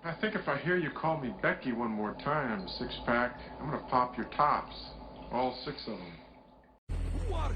I think if I hear you call me Becky one more time, six-pack, I'm gonna pop your tops. All six of them. Who are you?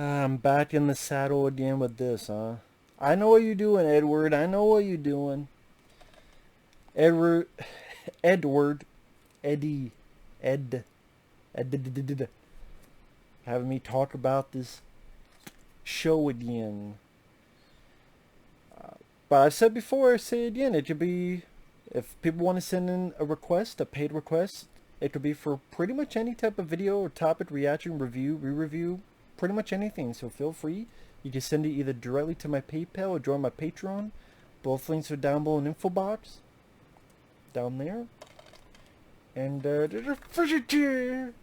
I'm back in the saddle again with this, huh? I know what you're doing, Edward. I know what you're doing. Edward, Eddie, having me talk about this show again. But I've said before, I say again, it could be, if people want to send in a request, a paid request, it could be for pretty much any type of video or topic, reaction, review, re-review, pretty much anything. So feel free. You can send it either directly to my PayPal or join my Patreon. Both links are down below in the info box. Down there. And there's a Frigidaire.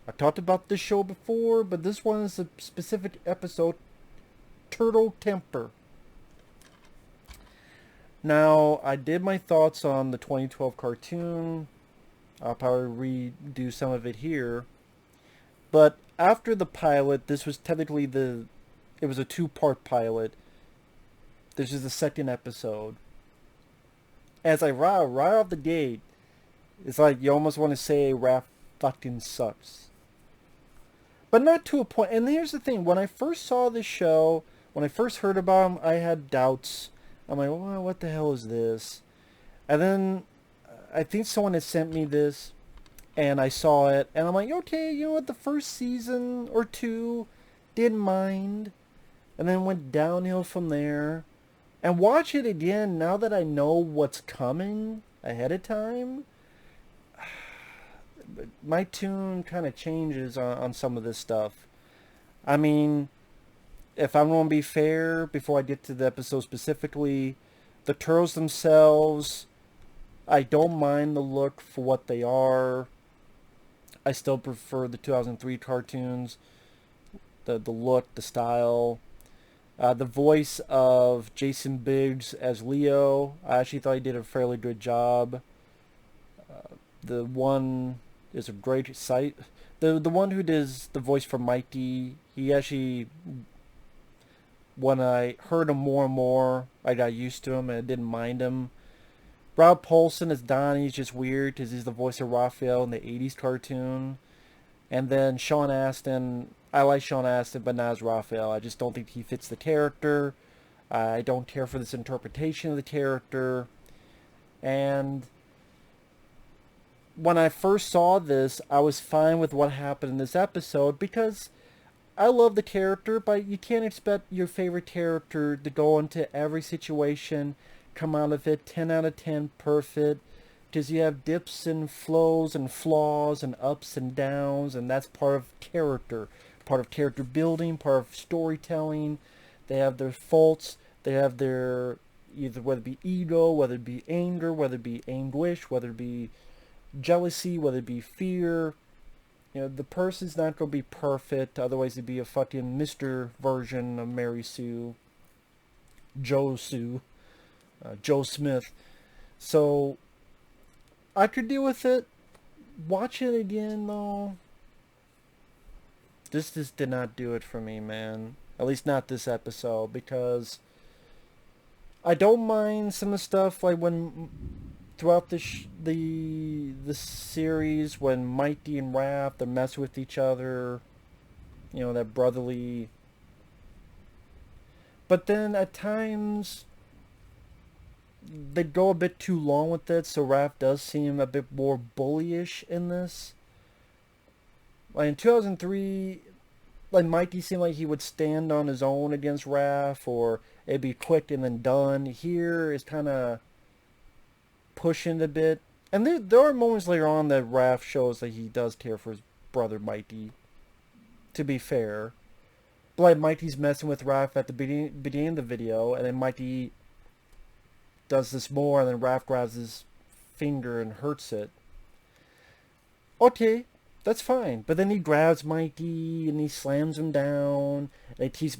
I talked about this show before, but this one is a specific episode. Turtle Temper. Now, I did my thoughts on the 2012 cartoon. I'll probably redo some of it here. But after the pilot, this was technically it was a two-part pilot. This is the second episode. As I right off the gate, it's like you almost want to say Raph fucking sucks. But not to a point. And here's the thing. When I first saw this show, when I first heard about him, I had doubts. I'm like, well, what the hell is this? And then I think someone had sent me this, and I saw it, and I'm like, okay, you know what, the first season or two, didn't mind, and then went downhill from there. And watch it again now that I know what's coming ahead of time. My tune kind of changes on some of this stuff. I mean, if I'm going to be fair, before I get to the episode specifically, the Turtles themselves, I don't mind the look for what they are. I still prefer the 2003 cartoons. The look, the style. The voice of Jason Biggs as Leo, I actually thought he did a fairly good job. The one is a great sight. The one who does the voice for Mikey, he actually, when I heard him more and more, I got used to him and I didn't mind him. Rob Paulsen as Donnie is just weird because he's the voice of Raphael in the 80s cartoon. And then Sean Astin, I like Sean Astin, but not as Raphael. I just don't think he fits the character. I don't care for this interpretation of the character. And when I first saw this, I was fine with what happened in this episode because I love the character, but you can't expect your favorite character to go into every situation, come out of it 10 out of 10 perfect, because you have dips and flows and flaws and ups and downs, and that's part of character building, part of storytelling. They have their faults, they have their, either whether it be ego, whether it be anger, whether it be anguish, whether it be jealousy, whether it be fear. You know, the person's not going to be perfect, otherwise it'd be a fucking Mr. version of Mary Sue, Joe Smith. So I could deal with it. Watch it again though, This just did not do it for me, man. At least not this episode, because I don't mind some of the stuff like when throughout the series when Mighty and Raph they mess with each other, you know, that brotherly. But then at times they go a bit too long with it, so Raph does seem a bit more bullyish in this. Like in 2003, like Mighty seemed like he would stand on his own against Raph, or it'd be quick and then done. Here is kind of pushing a bit, and there are moments later on that Raph shows that he does care for his brother Mighty. To be fair, but like Mighty's messing with Raph at the beginning of the video, and then Mighty does this more, and then Raph grabs his finger and hurts it. Okay, that's fine. But then he grabs Mighty and he slams him down. And he's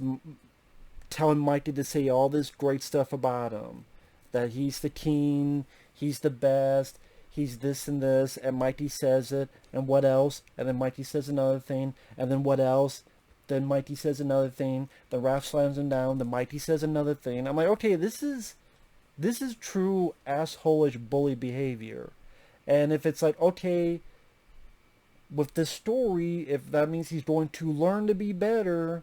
telling Mighty to say all this great stuff about him. That he's the king, he's the best, he's this and this. And Mighty says it. And what else? And then Mighty says another thing. And then what else? Then Mighty says another thing. Then Raph slams him down. Then Mighty says another thing. I'm like, okay, this is true asshole-ish bully behavior. And if it's like, okay, with this story, if that means he's going to learn to be better.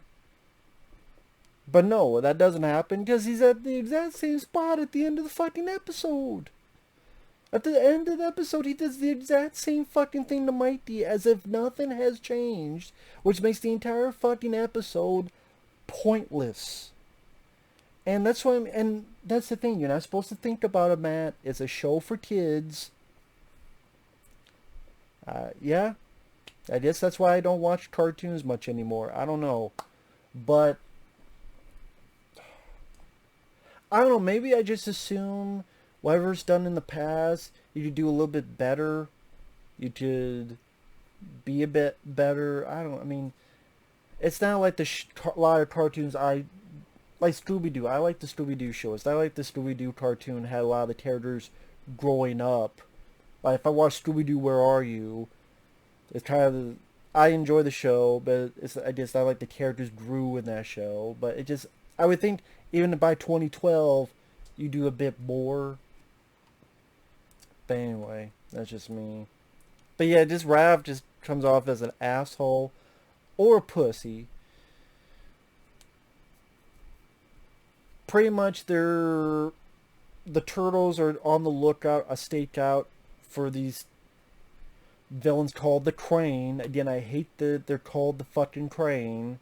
But no, that doesn't happen because he's at the exact same spot at the end of the fucking episode. At the end of the episode, he does the exact same fucking thing to Mighty as if nothing has changed, which makes the entire fucking episode pointless. And that's why and that's the thing, you're not supposed to think about it, Matt. It's a show for kids. Yeah, I guess that's why I don't watch cartoons much anymore. I don't know. But I don't know, maybe I just assume whatever's done in the past, you could do a little bit better. You could be a bit better. I mean, it's not like a lot of cartoons like Scooby-Doo. I like the Scooby-Doo shows. I like the Scooby-Doo cartoon had a lot of the characters growing up. Like if I watch Scooby-Doo, Where Are You? It's kind of, I enjoy the show, but I guess I like the characters grew in that show. But it just, I would think even by 2012, you do a bit more. But anyway, that's just me. But yeah, just Raph just comes off as an asshole or a pussy. Pretty much the turtles are on the lookout, a stakeout for these villains called the Crane. Again, I hate that they're called the fucking Crane.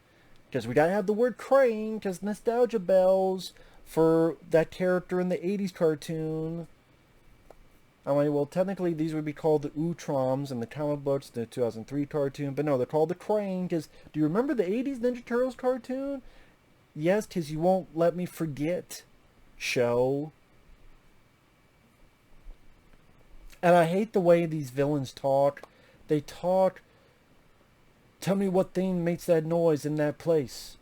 Because we gotta have the word Crane, because nostalgia bells for that character in the 80s cartoon. I'm like, well, technically these would be called the Utroms in the comic books, the 2003 cartoon. But no, they're called the Crane, because do you remember the 80s Ninja Turtles cartoon? Yes, because you won't let me forget, show. And I hate the way these villains talk. They talk, tell me what thing makes that noise in that place.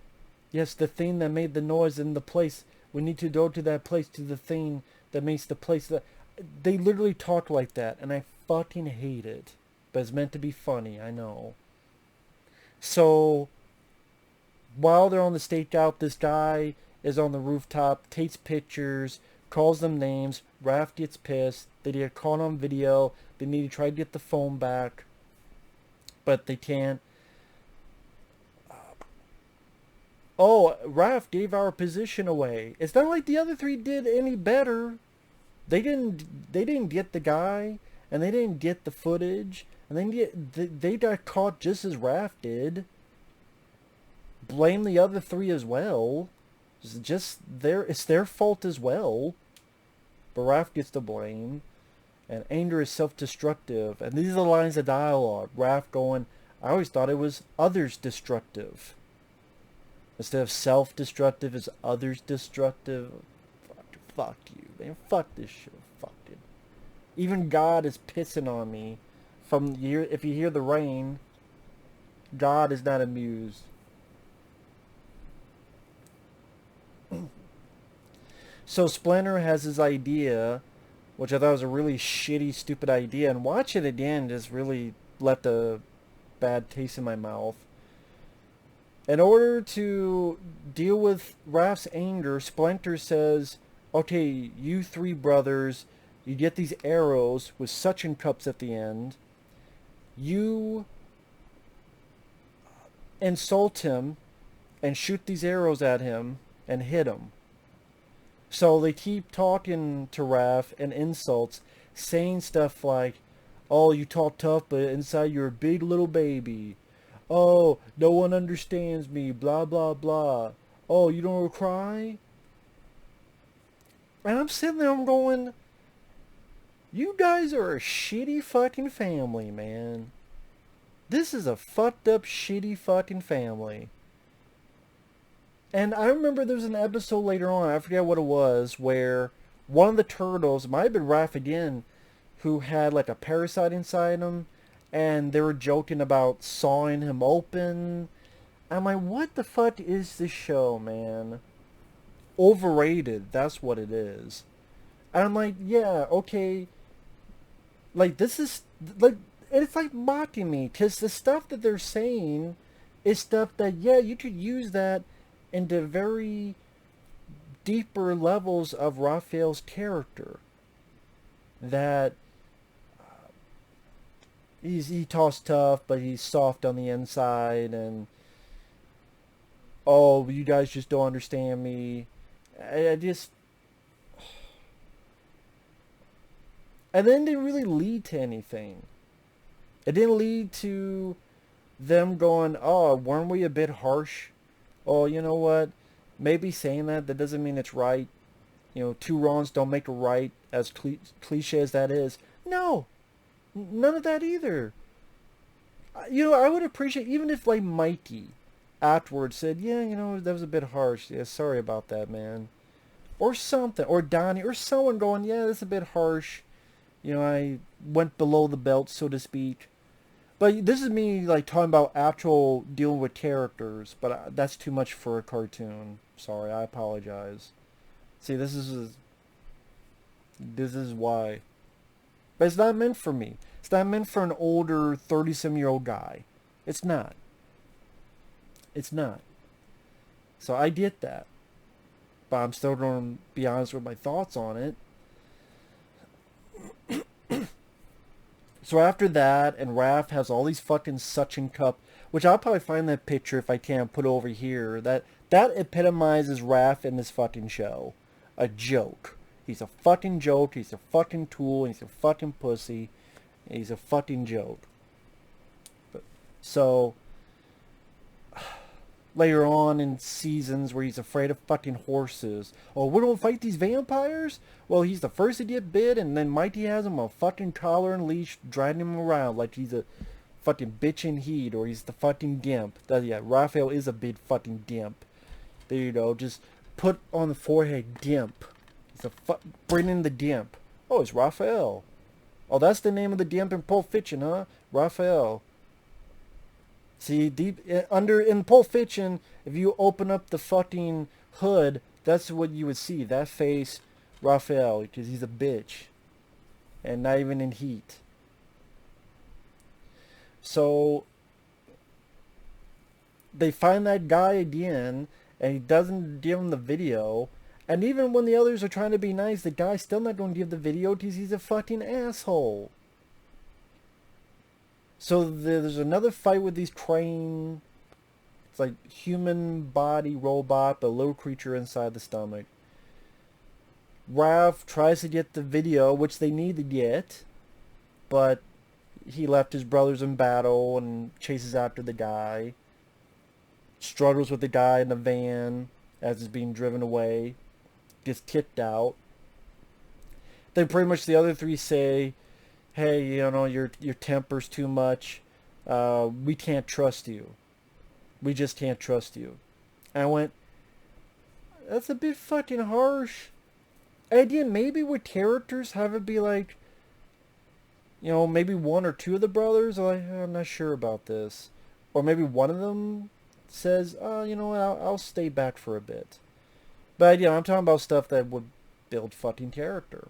Yes, the thing that made the noise in the place. We need to go to that place, to the thing that makes the place. They literally talk like that, and I fucking hate it. But it's meant to be funny, I know. So, while they're on the stakeout, this guy is on the rooftop, takes pictures, calls them names. Raph gets pissed. They get caught on video. They need to try to get the phone back, but they can't. Oh, Raph gave our position away. It's not like the other three did any better. They didn't get the guy, and they didn't get the footage, and they got caught just as Raph did. Blame the other three as well. It's their fault as well. But Raph gets the blame. And anger is self-destructive. And these are the lines of dialogue. Raph going, I always thought it was others destructive. Instead of self-destructive, it's others destructive. Fuck you, man. Fuck this shit. Fuck it. Even God is pissing on me. If you hear the rain, God is not amused. So Splinter has his idea, which I thought was a really shitty, stupid idea, and watch it again just really left a bad taste in my mouth. In order to deal with Raph's anger, Splinter says, okay, you three brothers, you get these arrows with suction cups at the end. You insult him and shoot these arrows at him and hit him. So they keep talking to Raph and insults, saying stuff like, oh, you talk tough, but inside you're a big little baby. Oh, no one understands me, blah, blah, blah. Oh, you don't cry? And I'm sitting there, I'm going, you guys are a shitty fucking family, man. This is a fucked up, shitty fucking family. And I remember there was an episode later on, I forget what it was, where one of the turtles, it might have been Raph again, who had like a parasite inside him, and they were joking about sawing him open. I'm like, what the fuck is this show, man? Overrated, that's what it is. And I'm like, yeah, okay. Like, this is, like, it's like mocking me, because the stuff that they're saying is stuff that, yeah, you could use that into very deeper levels of Raphael's character. That he talks tough, but he's soft on the inside, and oh, you guys just don't understand me. I just, and then it didn't really lead to anything. It didn't lead to them going, oh, weren't we a bit harsh? Oh, you know what? Maybe saying that doesn't mean it's right. You know, two wrongs don't make a right, as cliche as that is. No, none of that either. You know, I would appreciate, even if like Mikey afterwards said, yeah, you know, that was a bit harsh. Yeah, sorry about that, man. Or something. Or Donnie, or someone going, yeah, that's a bit harsh. You know, I went below the belt, so to speak. But this is me, like, talking about actual dealing with characters. But that's too much for a cartoon. Sorry, I apologize. See, this is why. But it's not meant for me. It's not meant for an older 30-some-year-old guy. It's not. It's not. So I get that. But I'm still going to be honest with my thoughts on it. So after that, and Raph has all these fucking suction cup, which I'll probably find that picture if I can put over here. That epitomizes Raph in this fucking show. A joke. He's a fucking joke. He's a fucking tool. He's a fucking pussy. He's a fucking joke. So later on in seasons where he's afraid of fucking horses. Oh, we're gonna fight these vampires? Well, he's the first to get bit, and then Mighty has him on a fucking collar and leash, dragging him around like he's a fucking bitch in heat, or he's the fucking gimp. Yeah, Raphael is a big fucking gimp. There you go, just put on the forehead, gimp. He's bring in the gimp. Oh, it's Raphael. Oh, that's the name of the gimp in Pulp Fiction, huh? Raphael. See, in Pulp Fiction, if you open up the fucking hood, that's what you would see. That face, Raphael, because he's a bitch. And not even in heat. So, they find that guy again, and he doesn't give him the video. And even when the others are trying to be nice, the guy's still not going to give the video because he's a fucking asshole. So there's another fight with these crane. It's like human body robot, but little creature inside the stomach. Raph tries to get the video, which they need to get, but he left his brothers in battle and chases after the guy. Struggles with the guy in the van as it's being driven away. Gets kicked out. Then pretty much the other three say, hey, you know, your temper's too much. We can't trust you. We just can't trust you. And I went, that's a bit fucking harsh. And again, maybe with characters, have it be like, you know, maybe one or two of the brothers are like, I'm not sure about this. Or maybe one of them says, oh, you know what, I'll stay back for a bit. But, yeah, I'm talking about stuff that would build fucking character.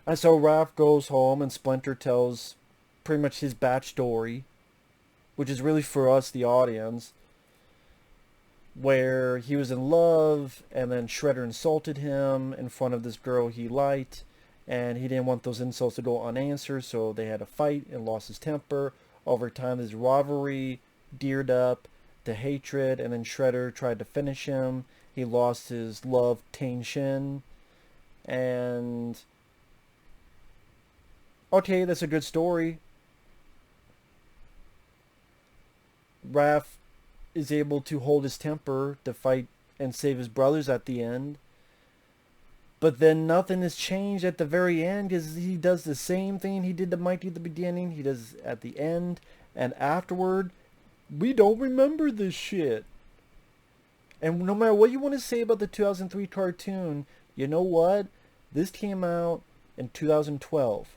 And so Raph goes home and Splinter tells pretty much his backstory. which is really for us, the audience, where he was in love and then Shredder insulted him in front of this girl he liked, and he didn't want those insults to go unanswered, so they had a fight and lost his temper. Over time, this rivalry geared up to hatred, and then Shredder tried to finish him. He lost his love, Tain Shin, and okay, that's a good story. Raph is able to hold his temper to fight and save his brothers at the end. But then nothing has changed at the very end, because he does the same thing he did to Mikey at the beginning. He does at the end, and afterward, we don't remember this shit. And no matter what you want to say about the 2003 cartoon, you know what? This came out in 2012.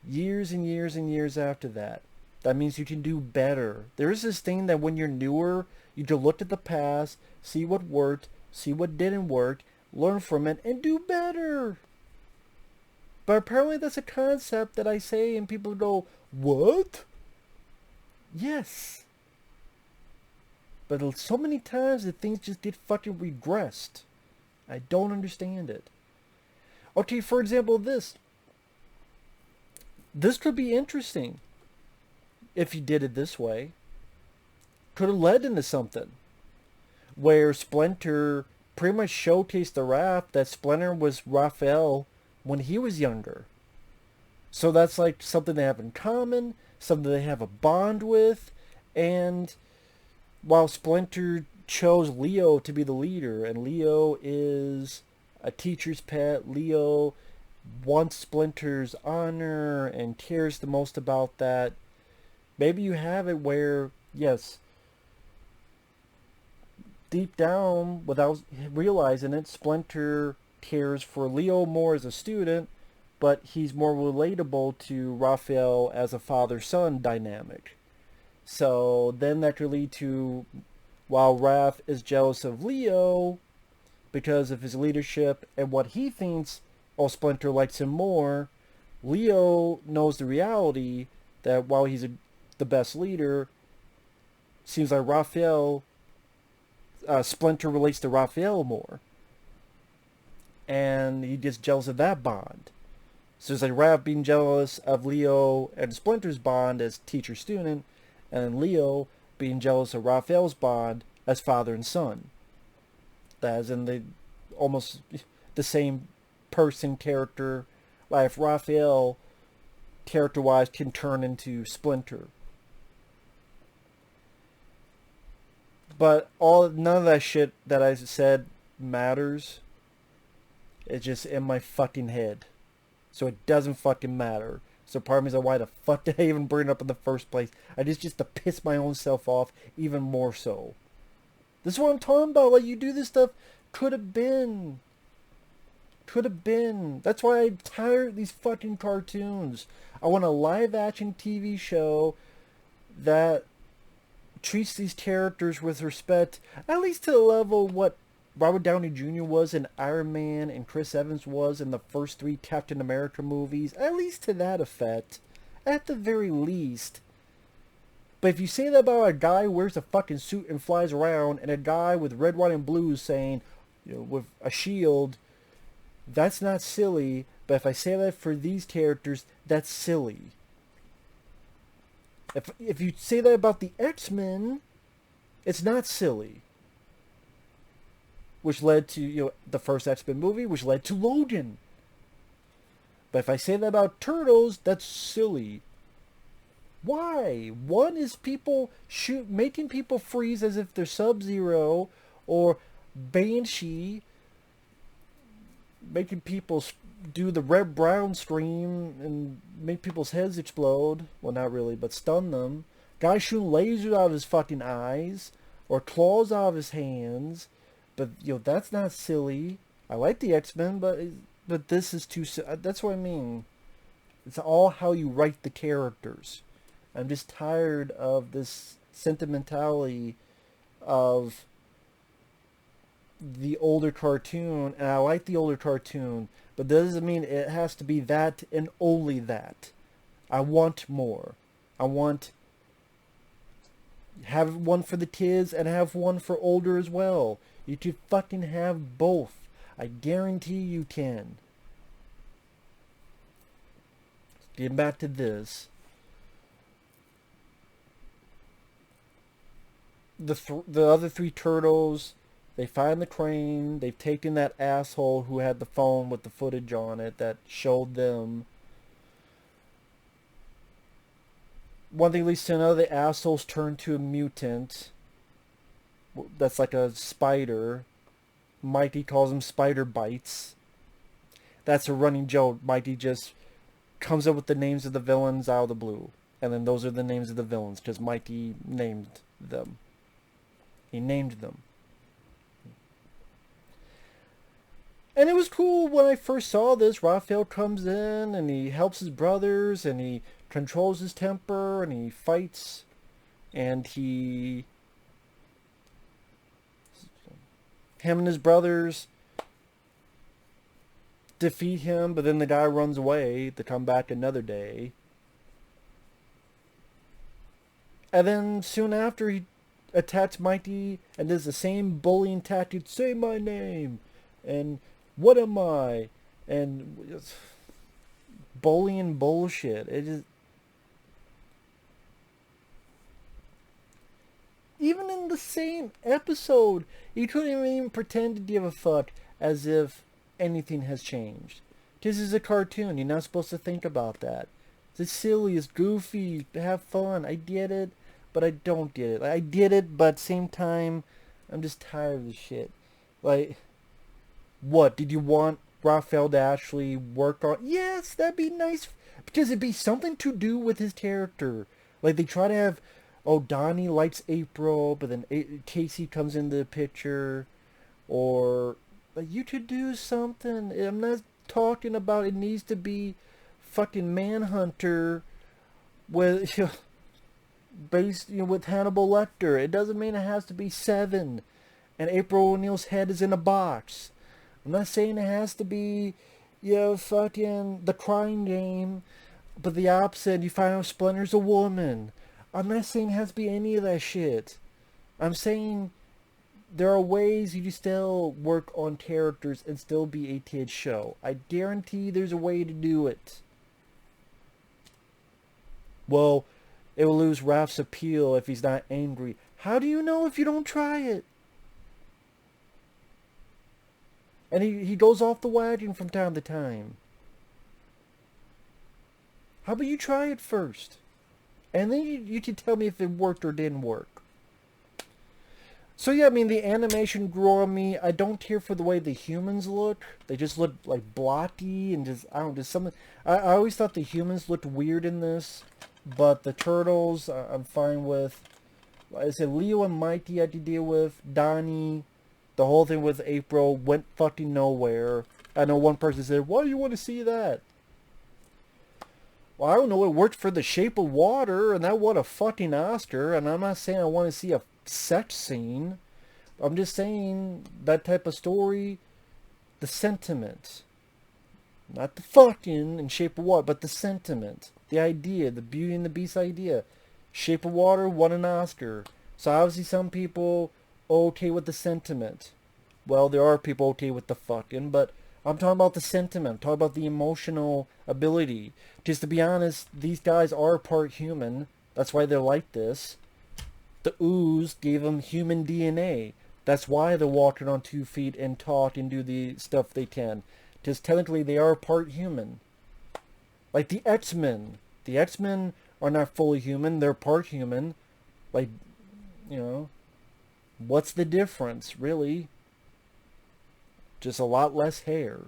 Years and years and years after that. That means you can do better. There is this thing that when you're newer, you can look at the past, see what worked, see what didn't work, learn from it, and do better. But apparently that's a concept that I say and people go, what? Yes. But so many times that things just get fucking regressed. I don't understand it. Okay, for example, this. This could be interesting if you did it this way. Could have led into something where Splinter pretty much showcased the rap that Splinter was Raphael when he was younger. So that's like something they have in common, something they have a bond with, and while Splinter chose Leo to be the leader, and Leo is a teacher's pet, Leo wants Splinter's honor and cares the most about that. Maybe you have it where, yes, deep down, without realizing it, Splinter cares for Leo more as a student, but he's more relatable to Raphael as a father-son dynamic. So then that could lead to, while Raph is jealous of Leo because of his leadership and what he thinks, Splinter likes him more, Leo knows the reality that while he's the best leader, seems like Splinter relates to Raphael more. And he gets jealous of that bond. So it's like Raph being jealous of Leo and Splinter's bond as teacher-student, and then Leo being jealous of Raphael's bond as father and son. As in the almost the same person character. Like if Raphael, character-wise, can turn into Splinter. But none of that shit that I said matters. It's just in my fucking head. So it doesn't fucking matter. So part of me is like, why the fuck did I even bring it up in the first place? I just to piss my own self off even more so. This is what I'm talking about. Like, you do this stuff, could have been. Could have been. That's why I'm tired of these fucking cartoons. I want a live action TV show that treats these characters with respect, at least to the level what Robert Downey Jr. was in Iron Man and Chris Evans was in the first 3 Captain America movies. At least to that effect. At the very least. But if you say that about a guy who wears a fucking suit and flies around, and a guy with red, white, and blue saying, with a shield, that's not silly. But if I say that for these characters, that's silly. If you say that about the X-Men, it's not silly. Which led to, the first X-Men movie, which led to Logan. But if I say that about Turtles, that's silly. Why? One is people making people freeze as if they're Sub-Zero, or Banshee making people do the red-brown scream and make people's heads explode. Well, not really, but stun them. Guy shooting lasers out of his fucking eyes, or claws out of his hands. But, that's not silly. I like the X-Men, but this is too... That's what I mean. It's all how you write the characters. I'm just tired of this sentimentality of the older cartoon. And I like the older cartoon, but that doesn't mean it has to be that and only that. I want more. I want Have one for the kids and have one for older as well. You could fucking have both. I guarantee you can. Getting back to this. The other three turtles, they find the crane. They've taken that asshole who had the phone with the footage on it that showed them. One thing leads to another. The assholes turn to a mutant. That's like a spider. Mighty calls them spider bites. That's a running joke. Mighty just comes up with the names of the villains out of the blue. And then those are the names of the villains because Mighty named them. He named them. And it was cool when I first saw this. Raphael comes in and he helps his brothers and he controls his temper and he fights and him and his brothers defeat him, but then the guy runs away to come back another day. And then soon after he attacks Mighty and does the same bullying tactic, say my name, and what am I, and bullying bullshit. It just, even in the same episode, you couldn't even pretend to give a fuck as if anything has changed. This is a cartoon. You're not supposed to think about that. It's silly, it's goofy, have fun. I get it, but I don't get it. I get it, but at the same time, I'm just tired of this shit. Like, what? Did you want Raphael to actually work on? Yes, that'd be nice. Because it'd be something to do with his character. Like, they try to have, oh, Donnie likes April, but then Casey comes into the picture. Or, like, you could do something. I'm not talking about it needs to be fucking Manhunter with, based, with Hannibal Lecter. It doesn't mean it has to be Seven and April O'Neil's head is in a box. I'm not saying it has to be, fucking The Crying Game, but the opposite, you find out Splinter's a woman. I'm not saying it has to be any of that shit. I'm saying there are ways you can still work on characters and still be a kid's show. I guarantee there's a way to do it. Well, it will lose Raph's appeal if he's not angry. How do you know if you don't try it? And he goes off the wagon from time to time. How about you try it first? And then you can tell me if it worked or didn't work. So yeah, I mean, the animation grew on me. I don't care for the way the humans look. They just look like blocky and just, I don't know, just something. I always thought the humans looked weird in this. But the turtles, I'm fine with. Like I said, Leo and Mighty I had to deal with. Donnie, the whole thing with April went fucking nowhere. I know one person said, why do you want to see that? Well, I don't know, it worked for The Shape of Water, and that won a fucking Oscar, and I'm not saying I want to see a sex scene. I'm just saying that type of story, the sentiment. Not the fucking in Shape of Water, but the sentiment. The idea, the Beauty and the Beast idea. Shape of Water won an Oscar. So obviously some people okay with the sentiment. Well, there are people okay with the fucking, but I'm talking about the sentiment. I'm talking about the emotional ability. Just to be honest, these guys are part human. That's why they're like this. The ooze gave them human DNA. That's why they're walking on 2 feet and talk and do the stuff they can. Because technically they are part human. Like the X-Men. The X-Men are not fully human. They're part human. Like, what's the difference, really? Just a lot less hair.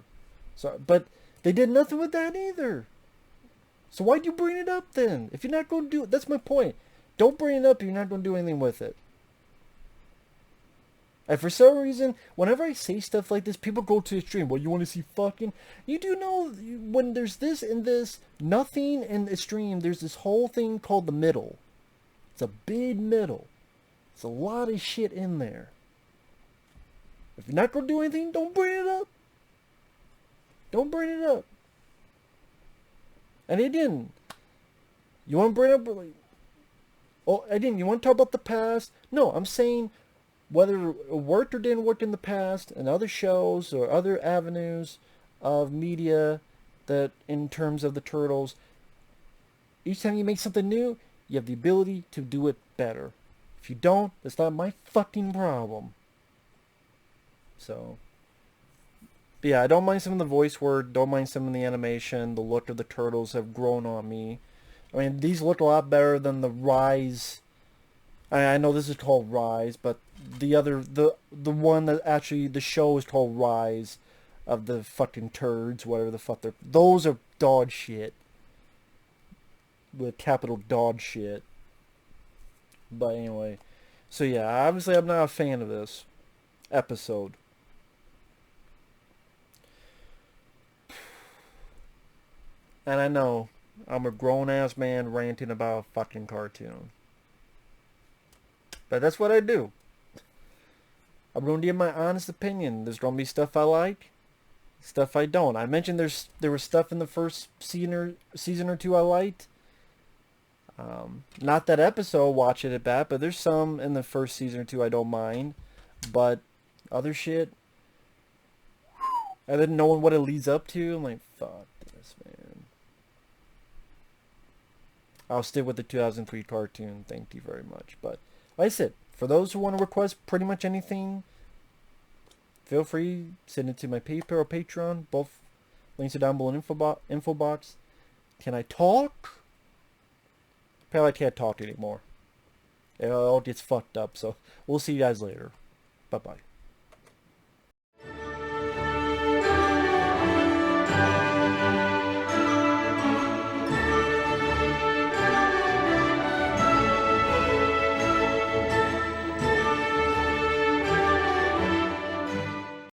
So, but they did nothing with that either. So why'd you bring it up then? If you're not going to do it, that's my point. Don't bring it up if you're not going to do anything with it. And for some reason, whenever I say stuff like this, people go to the extreme. Well, you want to see fucking? You do know when there's this and this, nothing in the extreme, there's this whole thing called the middle. It's a big middle. It's a lot of shit in there. If you're not going to do anything, don't bring it up. Don't bring it up. And they didn't. You want to bring up, Oh, I didn't. You want to talk about the past? No, I'm saying whether it worked or didn't work in the past and other shows or other avenues of media that in terms of the Turtles, each time you make something new, you have the ability to do it better. If you don't, that's not my fucking problem. So, but yeah, I don't mind some of the voice work, don't mind some of the animation, the look of the Turtles have grown on me. I mean, these look a lot better than the Rise. I know this is called Rise, but the one that actually, the show is called Rise of the fucking turds, whatever the fuck those are dog shit. With capital dog shit. But anyway, so yeah, obviously I'm not a fan of this episode. And I know I'm a grown-ass man ranting about a fucking cartoon. But that's what I do. I'm going to give my honest opinion. There's going to be stuff I like, stuff I don't. I mentioned there was stuff in the first season or two I liked. Not that episode, watching it back, but there's some in the first season or two I don't mind. But other shit, I didn't know what it leads up to. I'm like, fuck this, man. I'll stick with the 2003 cartoon. Thank you very much. But like I said, for those who want to request pretty much anything, feel free, send it to my PayPal or Patreon. Both links are down below in info box. Can I talk? Apparently I can't talk anymore. It all gets fucked up, so we'll see you guys later. Bye-bye.